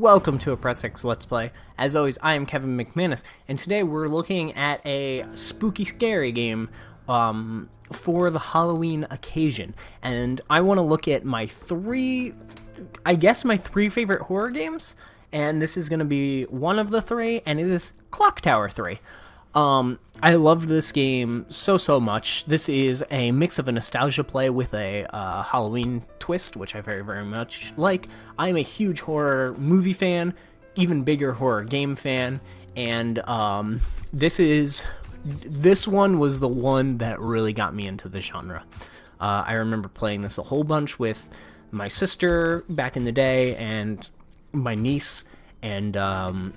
Welcome to a Press X Let's Play. As always, I am Kevin McManus, and today we're looking at a spooky, scary game for the Halloween occasion. And I want to look at my three favorite horror games, and this is going to be one of the three, and it is Clock Tower 3. I loved this game so much. This is a mix of a nostalgia play with a Halloween twist, which I very much like. I'm a huge horror movie fan, even bigger horror game fan, and this one was the one that really got me into the genre. I remember playing this a whole bunch with my sister back in the day and my niece, and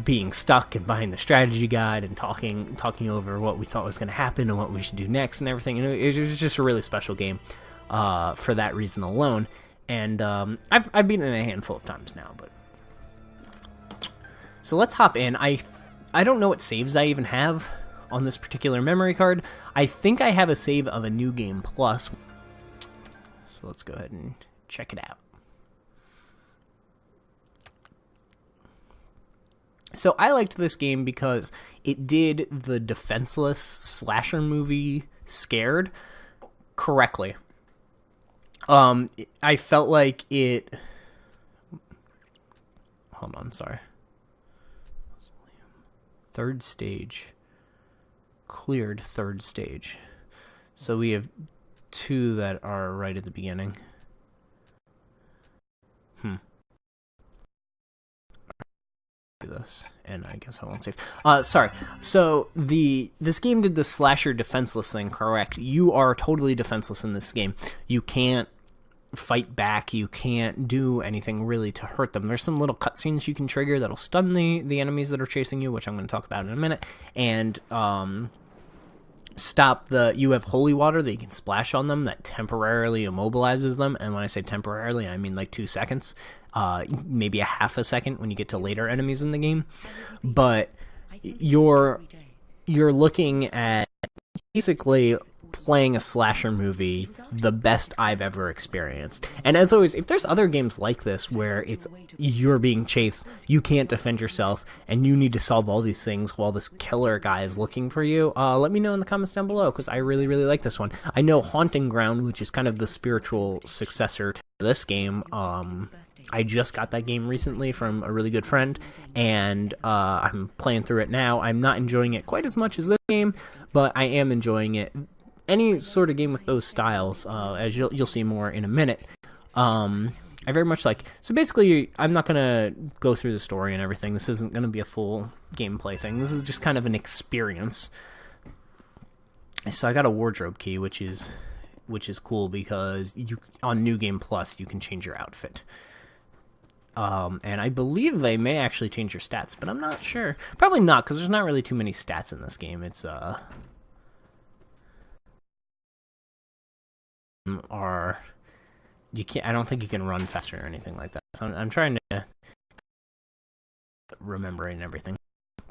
being stuck and buying the strategy guide and talking over what we thought was going to happen and what we should do next and everything. And it was just a really special game for that reason alone. And I've beaten it a handful of times now. But so let's hop in. I don't know what saves I even have on this particular memory card. I think I have a save of a New Game Plus. So let's go ahead and check it out. So I liked this game because it did the defenseless slasher movie Scared correctly. I felt like it... Hold on, sorry. Third stage. Cleared third stage. So we have two that are right at the beginning. This, and I guess I won't save. Sorry. So this game did the slasher defenseless thing correct. You are totally defenseless in this game. You can't fight back. You can't do anything really to hurt them. There's some little cutscenes you can trigger that'll stun the enemies that are chasing you, which I'm going to talk about in a minute, and you have holy water that you can splash on them that temporarily immobilizes them. And when I say temporarily, I mean like 2 seconds. Maybe a half a second when you get to later enemies in the game, but you're looking at basically playing a slasher movie the best I've ever experienced. And as always, if there's other games like this where you're being chased, you can't defend yourself, and you need to solve all these things while this killer guy is looking for you, let me know in the comments down below, because I really like this one. I know Haunting Ground, which is kind of the spiritual successor to this game, I just got that game recently from a really good friend, and I'm playing through it now. I'm not enjoying it quite as much as this game, but I am enjoying it. Any sort of game with those styles, as you'll see more in a minute, I very much like. So basically, I'm not going to go through the story and everything. This isn't going to be a full gameplay thing. This is just kind of an experience. So I got a wardrobe key, which is cool because on New Game Plus, you can change your outfit. And I believe they may actually change your stats, but I'm not sure. Probably not, because there's not really too many stats in this game. It's, I don't think you can run faster or anything like that. So I'm trying to remember and everything.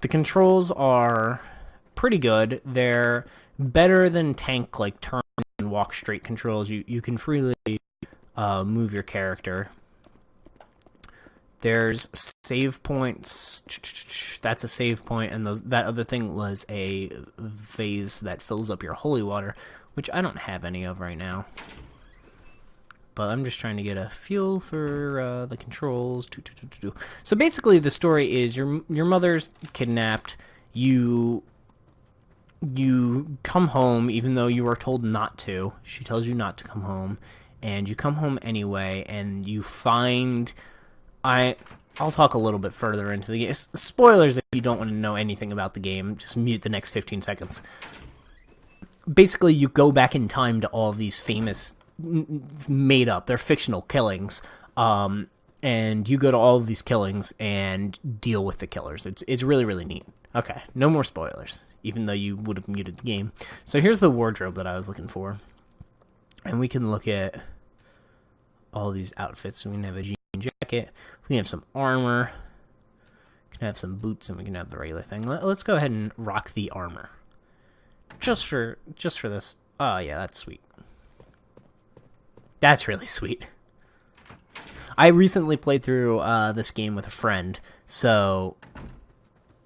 The controls are pretty good. They're better than tank, like turn and walk straight controls. You can freely move your character. There's save points. That's a save point, and that other thing was a vase that fills up your holy water, which I don't have any of right now. But I'm just trying to get a feel for the controls. So basically, the story is your mother's kidnapped. You come home even though you were told not to. She tells you not to come home, and you come home anyway, and you find... I'll talk a little bit further into the game. Spoilers if you don't want to know anything about the game. Just mute the next 15 seconds. Basically, you go back in time to all of these famous, made-up, they're fictional killings, and you go to all of these killings and deal with the killers. It's really neat. Okay, no more spoilers, even though you would have muted the game. So here's the wardrobe that I was looking for. And we can look at all these outfits. We can have a jacket, we can have some armor, we can have some boots, and we can have the regular thing. Let's go ahead and rock the armor. Just for this. Oh yeah, that's sweet. That's really sweet. I recently played through this game with a friend, so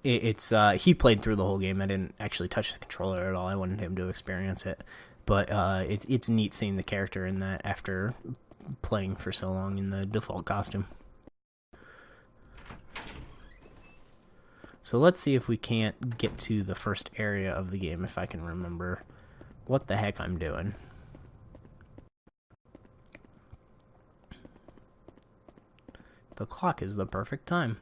he played through the whole game. I didn't actually touch the controller at all. I wanted him to experience it, but it's neat seeing the character in that after playing for so long in the default costume. So let's see if we can't get to the first area of the game, if I can remember what the heck I'm doing. The clock is the perfect time.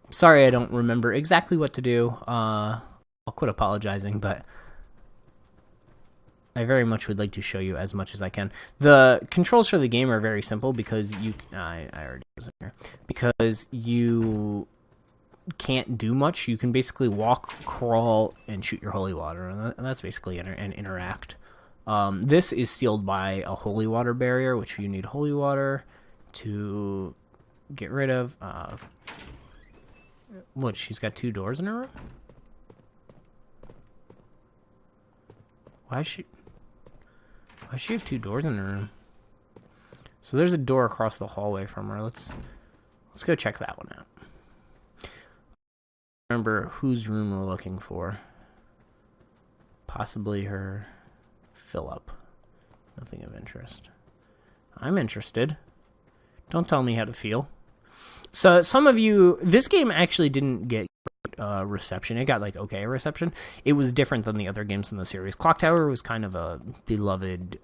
Sorry I don't remember exactly what to do. I'll quit apologizing, but I very much would like to show you as much as I can. The controls for the game are very simple because I already was in here. Because you can't do much. You can basically walk, crawl, and shoot your holy water, and that's basically and interact. This is sealed by a holy water barrier, which you need holy water to get rid of. What? She's got 2 doors in her room? Why does she have 2 doors in her room? So there's a door across the hallway from her. Let's go check that one out. Remember whose room we're looking for. Possibly her Philip. Nothing of interest. I'm interested. Don't tell me how to feel. So some of you, this game actually didn't get reception. It got like okay reception. It was different than the other games in the series. Clock Tower was kind of a beloved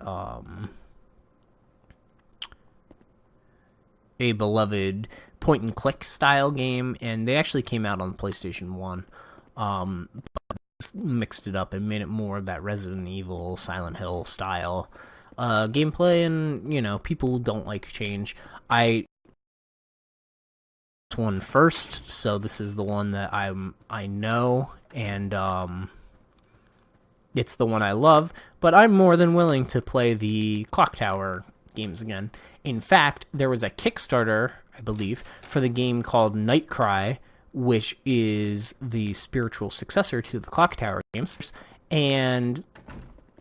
point and click style game, and they actually came out on PlayStation 1. Mixed it up and made it more of that Resident Evil, Silent Hill style gameplay, and you know, people don't like change. I one first, so this is the one that I know, and it's the one I love, but I'm more than willing to play the Clock Tower games again. In fact, there was a Kickstarter, I believe, for the game called Nightcry, which is the spiritual successor to the Clock Tower games, and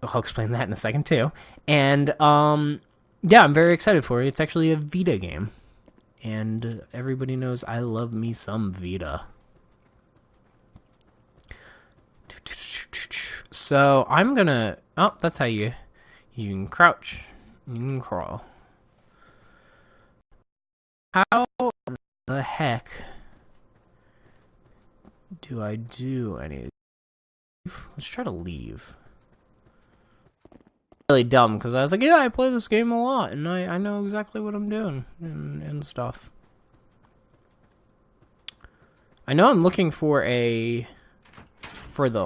I'll explain that in a second too. And yeah, I'm very excited for it. It's actually a Vita game. And everybody knows I love me some Vita. So I'm gonna... Oh, that's how you can crouch. You can crawl. How the heck do I do any... Let's try to leave. Really dumb, because I was like, yeah, I play this game a lot, and I know exactly what I'm doing and stuff. I know I'm looking for the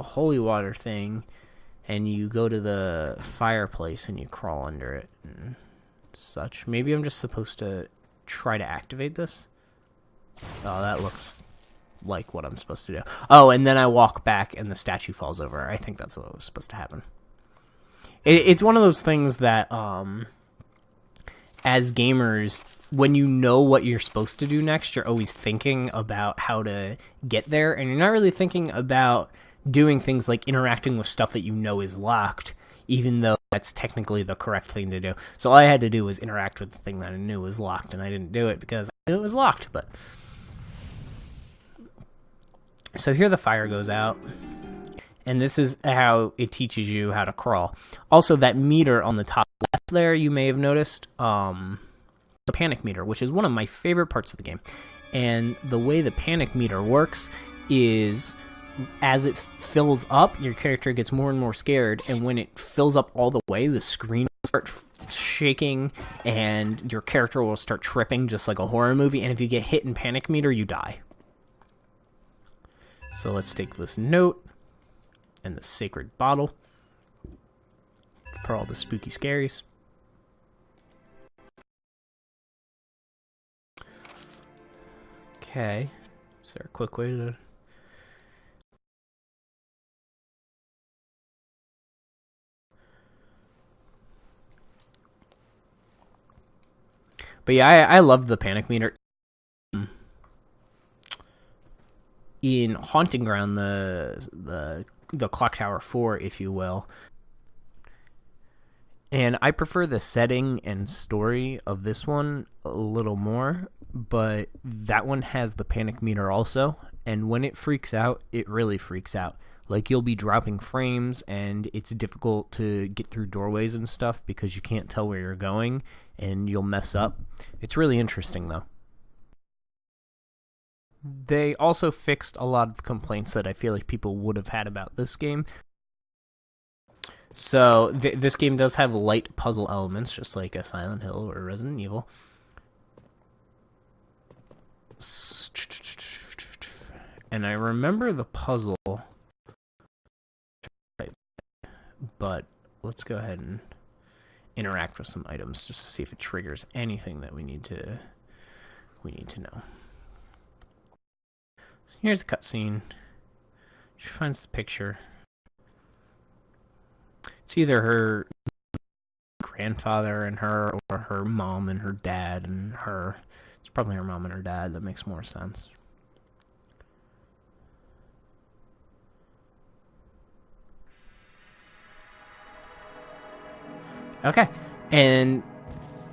holy water thing, and you go to the fireplace and you crawl under it and such. Maybe I'm just supposed to try to activate this. Oh, that looks like what I'm supposed to do. Oh, and then I walk back and the statue falls over. I think that's what was supposed to happen. It's one of those things that, as gamers, when you know what you're supposed to do next, you're always thinking about how to get there, and you're not really thinking about doing things like interacting with stuff that you know is locked, even though that's technically the correct thing to do. So all I had to do was interact with the thing that I knew was locked, and I didn't do it because I knew it was locked. But so here the fire goes out. And this is how it teaches you how to crawl. Also, that meter on the top left there, you may have noticed, the panic meter, which is one of my favorite parts of the game. And the way the panic meter works is, as it fills up, your character gets more and more scared. And when it fills up all the way, the screen will start shaking, and your character will start tripping just like a horror movie. And if you get hit in panic meter, you die. So let's take this note. And the sacred bottle for all the spooky scaries. Okay, is there a quick way to... But yeah, I love the panic meter. In Haunting Ground, the Clock Tower 4, if you will. And I prefer the setting and story of this one a little more, but that one has the panic meter also, and when it freaks out, it really freaks out. Like, you'll be dropping frames, and it's difficult to get through doorways and stuff because you can't tell where you're going, and you'll mess up. It's really interesting, though. They also fixed a lot of complaints that I feel like people would have had about this game. So, this game does have light puzzle elements, just like a Silent Hill or Resident Evil. And I remember the puzzle, but let's go ahead and interact with some items just to see if it triggers anything that we need to know. So here's a cutscene. She finds the picture. It's either her grandfather and her, or her mom and her dad and her. It's probably her mom and her dad. That makes more sense. Okay, and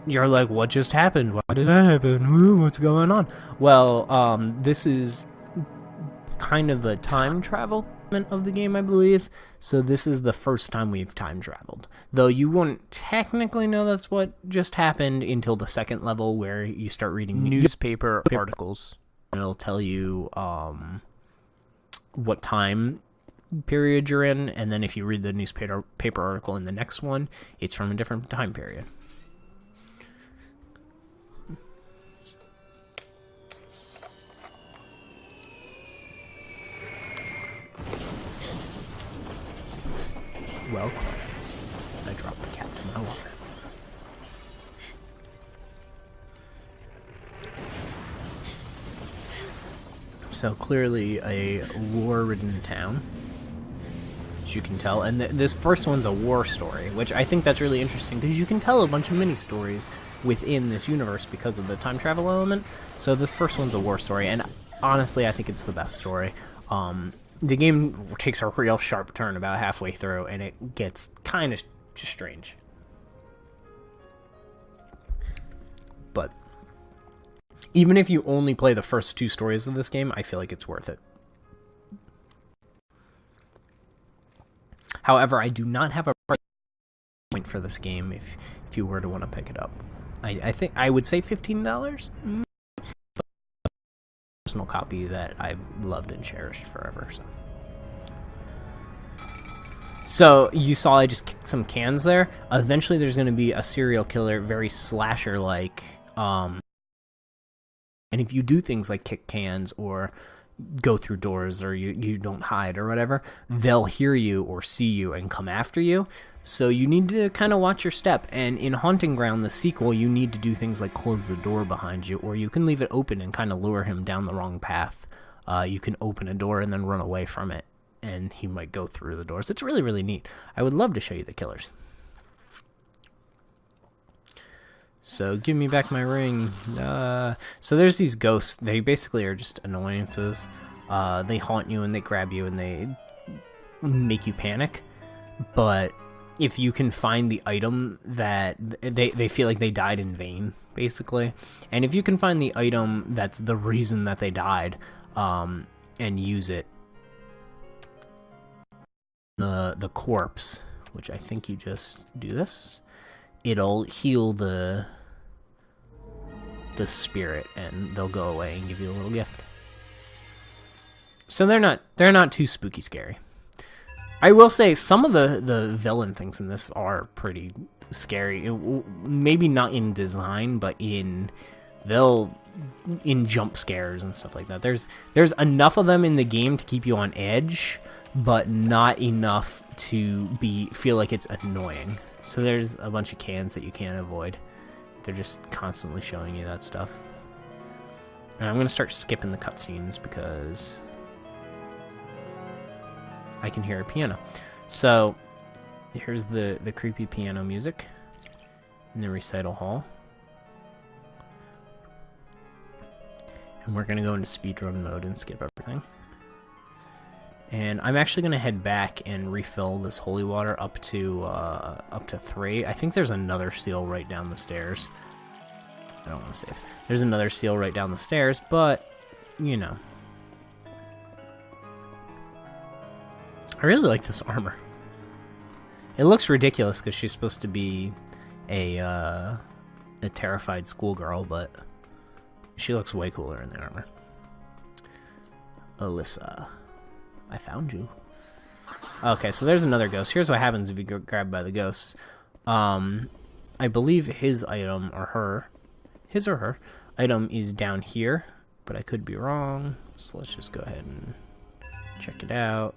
you're like, what just happened? Why did that happen? Ooh, what's going on? Well, this is kind of the time travel of the game, I believe. So this is the first time we've time traveled. Though you wouldn't technically know that's what just happened until the second level, where you start reading newspaper articles. And it'll tell you what time period you're in, and then if you read the newspaper article in the next one, it's from a different time period. Well, I dropped the cat in my water. So clearly a war-ridden town, as you can tell, and this first one's a war story, which I think that's really interesting because you can tell a bunch of mini stories within this universe because of the time travel element. So this first one's a war story, and honestly, I think it's the best story. The game takes a real sharp turn about halfway through, and it gets kind of just strange. But even if you only play the first two stories of this game, I feel like it's worth it. However, I do not have a price point for this game if you were to want to pick it up. I think I would say $15. But personal copy that I've loved and cherished forever. So you saw I just kicked some cans there. Eventually there's going to be a serial killer, very slasher-like. And if you do things like kick cans or go through doors, or you don't hide or whatever, they'll hear you or see you and come after you. So you need to kind of watch your step. And in Haunting Ground, the sequel, you need to do things like close the door behind you, or you can leave it open and kind of lure him down the wrong path. You can open a door and then run away from it, and he might go through the doors. It's really, really neat. I would love to show you the killers. So give me back my ring. So there's these ghosts. They basically are just annoyances. They haunt you and they grab you and they make you panic. But if you can find the item that they feel like they died in vain, basically. And if you can find the item that's the reason that they died, and use it, the corpse, which I think you just do this, it'll heal the spirit, and they'll go away and give you a little gift. So they're not too spooky scary. I will say some of the villain things in this are pretty scary. Maybe not in design, but in jump scares and stuff like that. There's enough of them in the game to keep you on edge, but not enough to feel like it's annoying. So there's a bunch of cans that you can't avoid. They're just constantly showing you that stuff. And I'm going to start skipping the cutscenes because I can hear a piano. So here's the creepy piano music in the recital hall. And we're going to go into speedrun mode and skip everything. And I'm actually going to head back and refill this holy water up to 3. I think there's another seal right down the stairs. I don't want to save. There's another seal right down the stairs, but, you know. I really like this armor. It looks ridiculous because she's supposed to be a terrified schoolgirl, but she looks way cooler in the armor. Alyssa, I found you. Okay, so there's another ghost. Here's what happens if you get grabbed by the ghosts. I believe his item, or her item is down here, but I could be wrong. So let's just go ahead and check it out.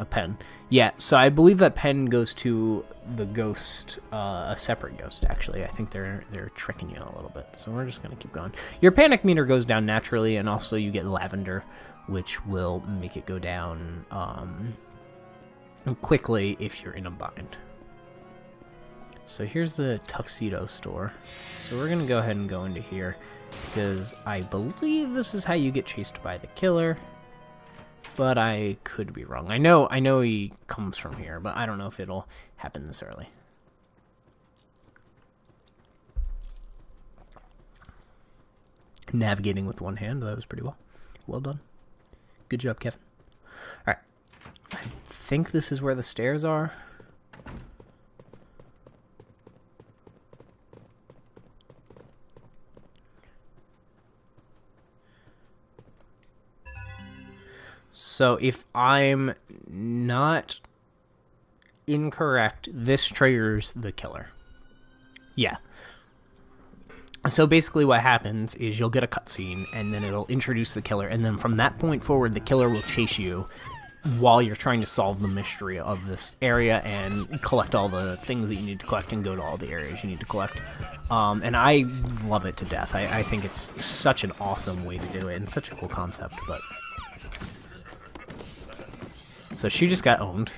A pen. Yeah, so I believe that pen goes to the ghost, a separate ghost, actually. I think they're tricking you a little bit. So we're just going to keep going. Your panic meter goes down naturally, and also you get lavender, which will make it go down quickly if you're in a bind. So here's the tuxedo store. So we're going to go ahead and go into here, because I believe this is how you get chased by the killer. But I could be wrong. I know he comes from here, but I don't know if it'll happen this early. Navigating with one hand, that was pretty well. Well done. Good job, Kevin. Alright. I think this is where the stairs are. So if I'm not incorrect, this triggers the killer. Yeah. So basically what happens is you'll get a cutscene, and then it'll introduce the killer, and then from that point forward, the killer will chase you while you're trying to solve the mystery of this area and collect all the things that you need to collect and go to all the areas you need to collect. And I love it to death. I think it's such an awesome way to do it, and such a cool concept, but... So she just got owned,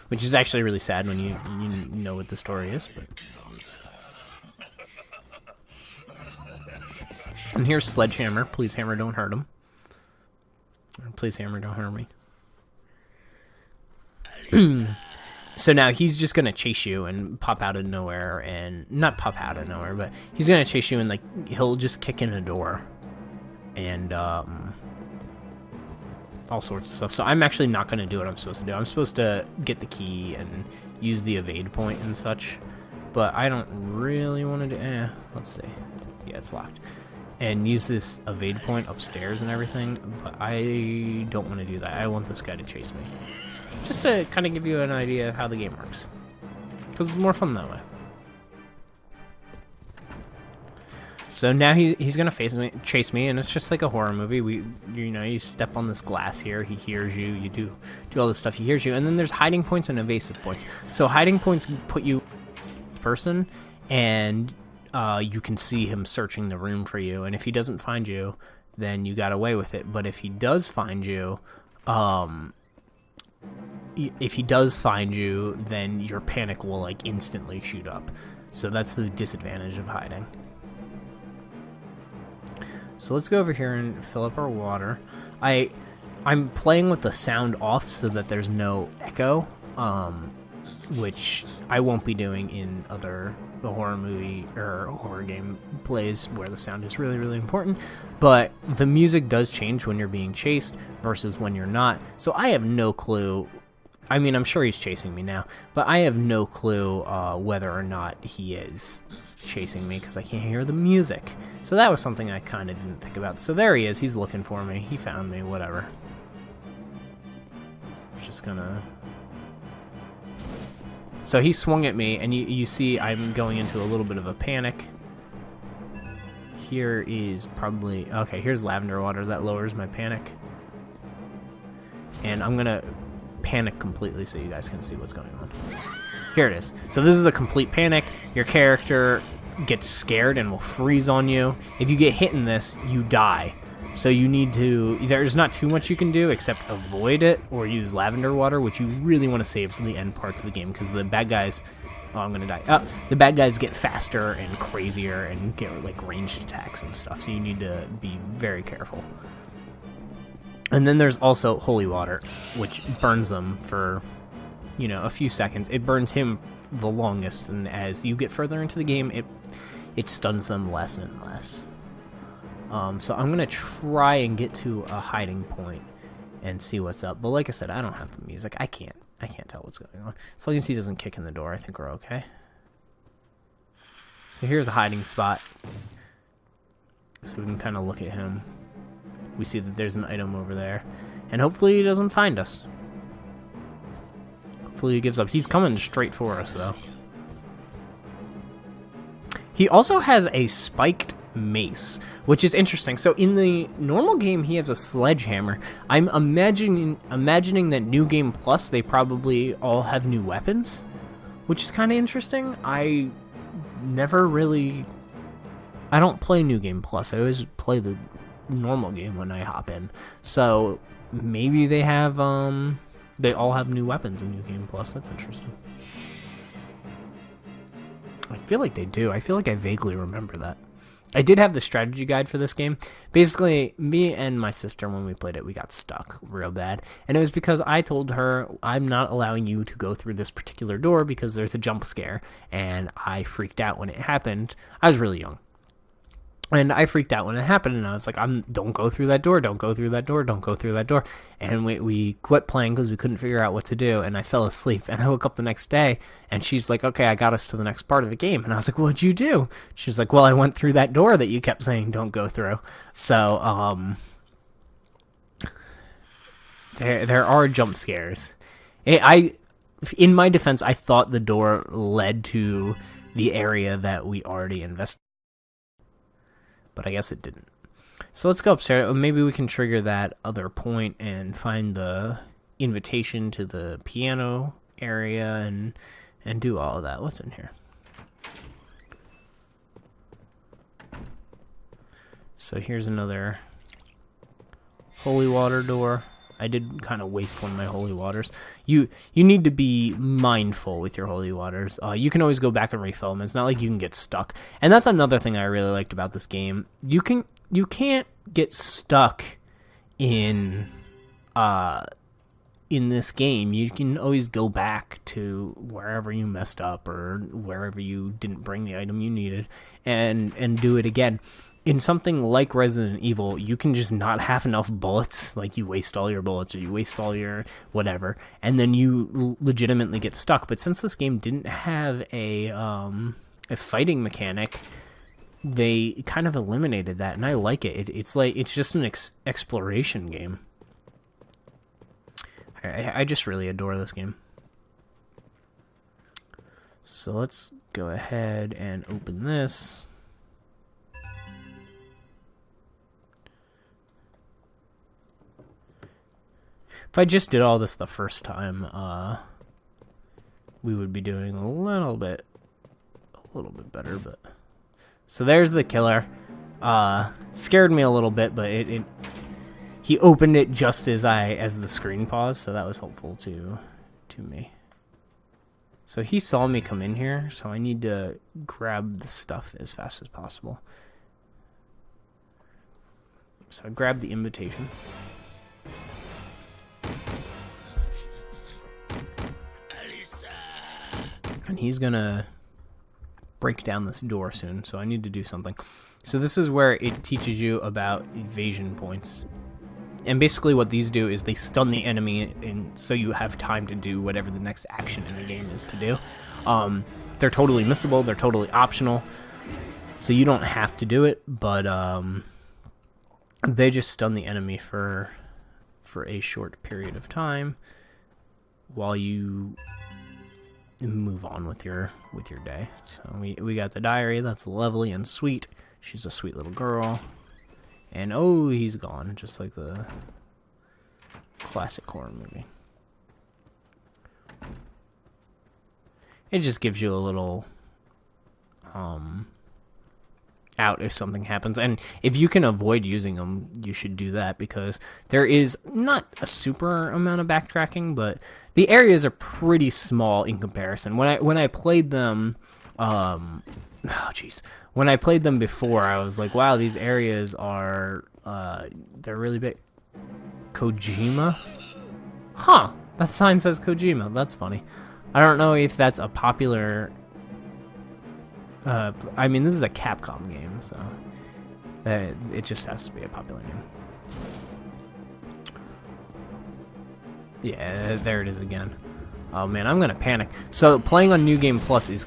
which is actually really sad when you know what the story is. But. And here's Sledgehammer. Please, Hammer, don't hurt him. Please, Hammer, don't hurt me. So now he's just going to chase you and pop out of nowhere, and not pop out of nowhere, but he's going to chase you, and like he'll just kick in a door and all sorts of stuff. So I'm actually not going to do what I'm supposed to do. I'm supposed to get the key and use the evade point and such, but I don't really want to do... let's see. Yeah, it's locked. And use this evade point upstairs and everything, but I don't want to do that. I want this guy to chase me. Just to kind of give you an idea of how the game works. Because it's more fun that way. So now he's gonna chase me, and it's just like a horror movie. You step on this glass here, he hears you, you do all this stuff, he hears you, and then there's hiding points and evasive points. So hiding points put you person, and you can see him searching the room for you, and if he doesn't find you, then you got away with it. But if he does find you, then your panic will like instantly shoot up. So that's the disadvantage of hiding. So let's go over here and fill up our water. I'm playing with the sound off so that there's no echo, which I won't be doing in other horror movie or horror game plays where the sound is really, really important. But the music does change when you're being chased versus when you're not. So I have no clue. I mean, I'm sure he's chasing me now, but I have no clue whether or not he is chasing me because I can't hear the music. So that was something I kind of didn't think about. So there he is. He's looking for me. He found me. Whatever. Just gonna... So he swung at me, and you see I'm going into a little bit of a panic. Here is probably... Okay, here's lavender water. That lowers my panic. And I'm gonna panic completely so you guys can see what's going on. Here it is. So this is a complete panic. Your character gets scared and will freeze on you. If you get hit in this, you die. So you need to... There's not too much you can do except avoid it or use lavender water, which you really want to save for the end parts of the game because the bad guys... Oh, I'm going to die. The bad guys get faster and crazier and get like ranged attacks and stuff, so you need to be very careful. And then there's also holy water, which burns them for, you know, a few seconds. It burns him the longest, and as you get further into the game, it stuns them less and less. So I'm gonna try and get to a hiding point and see what's up. But like I said, I don't have the music. I can't tell what's going on. As long as he doesn't kick in the door, I think we're okay. So here's a hiding spot. So we can kind of look at him. We see that there's an item over there. And hopefully he doesn't find us. Hopefully he gives up. He's coming straight for us, though. He also has a spiked mace, which is interesting. So in the normal game, he has a sledgehammer. I'm imagining that New Game Plus, they probably all have new weapons, which is kind of interesting. I don't play New Game Plus. I always play the normal game when I hop in. So maybe they have they all have new weapons in New Game Plus. That's interesting. I feel like they do. I feel like I vaguely remember that. I did have the strategy guide for this game. Basically, me and my sister, when we played it, we got stuck real bad. And it was because I told her, I'm not allowing you to go through this particular door because there's a jump scare. And I freaked out when it happened. I was really young. And I freaked out when it happened, and I was like, don't go through that door, don't go through that door, don't go through that door. And we quit playing because we couldn't figure out what to do, and I fell asleep. And I woke up the next day, and she's like, okay, I got us to the next part of the game. And I was like, what'd you do? She's like, well, I went through that door that you kept saying don't go through. So, there are jump scares. In my defense, I thought the door led to the area that we already investigated. But I guess it didn't. So let's go upstairs. Maybe we can trigger that other point and find the invitation to the piano area and do all of that. What's in here? So here's another holy water door. I did kind of waste one of my holy waters. You need to be mindful with your holy waters. You can always go back and refill them. It's not like you can get stuck. And that's another thing I really liked about this game. You can't get stuck in this game. You can always go back to wherever you messed up or wherever you didn't bring the item you needed and do it again. In something like Resident Evil, you can just not have enough bullets, like you waste all your bullets or you waste all your whatever, and then you legitimately get stuck. But since this game didn't have a fighting mechanic, they kind of eliminated that, and I like it. It's just an exploration game. I just really adore this game. So let's go ahead and open this. If I just did all this the first time, we would be doing a little bit better. But so there's the killer. Scared me a little bit, but he opened it just as the screen paused, so that was helpful to me. So he saw me come in here, so I need to grab the stuff as fast as possible. So I grabbed the invitation. And he's gonna break down this door soon, so I need to do something. So this is where it teaches you about evasion points. And basically what these do is they stun the enemy, and so you have time to do whatever the next action in the game is to do. They're totally missable, they're totally optional, so you don't have to do it, but they just stun the enemy for a short period of time while you move on with your day. So we got the diary. That's lovely and sweet. She's a sweet little girl. And oh, he's gone, just like the classic horror movie. It just gives you a little out if something happens, and if you can avoid using them, you should do that, because there is not a super amount of backtracking, but the areas are pretty small in comparison. When I played them, when I played them before, I was like, wow, these areas are they're really big. Kojima? Huh. That sign says Kojima. That's funny. I don't know if that's a popular... I mean, this is a Capcom game, so... it just has to be a popular name. Yeah, there it is again. Oh man, I'm gonna panic. So, playing on New Game Plus is...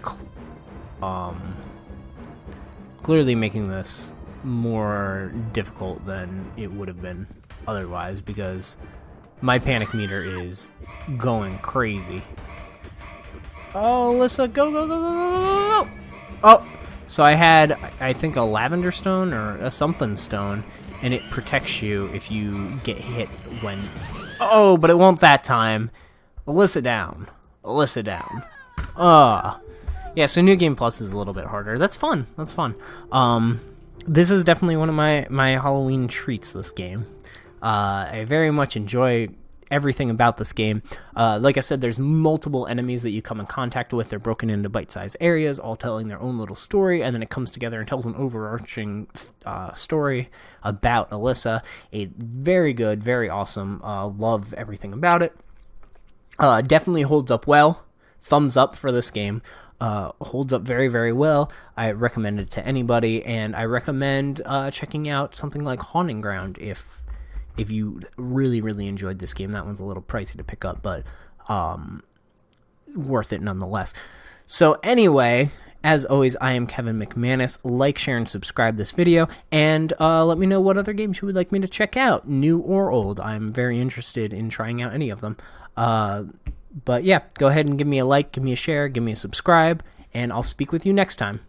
clearly making this more difficult than it would have been otherwise, because my panic meter is going crazy. Oh, Alyssa, go, go, go, go, go, go, go! Oh, so I had, I think, a lavender stone or a something stone, and it protects you if you get hit when... Oh, but it won't that time. Alyssa down. Alyssa down. Yeah, so New Game Plus is a little bit harder. That's fun. That's fun. This is definitely one of my Halloween treats, this game. I very much enjoy everything about this game. Like I said, there's multiple enemies that you come in contact with. They're broken into bite-sized areas, all telling their own little story, and then it comes together and tells an overarching story about Alyssa. A very good, very awesome. Love everything about it. Definitely holds up well. Thumbs up for this game. Holds up very, very well. I recommend it to anybody, and I recommend checking out something like Haunting Ground if you really, really enjoyed this game. That one's a little pricey to pick up, but worth it nonetheless. So anyway, as always, I am Kevin McManus. Like, share, and subscribe this video, and let me know what other games you would like me to check out, new or old. I'm very interested in trying out any of them. But yeah, go ahead and give me a like, give me a share, give me a subscribe, and I'll speak with you next time.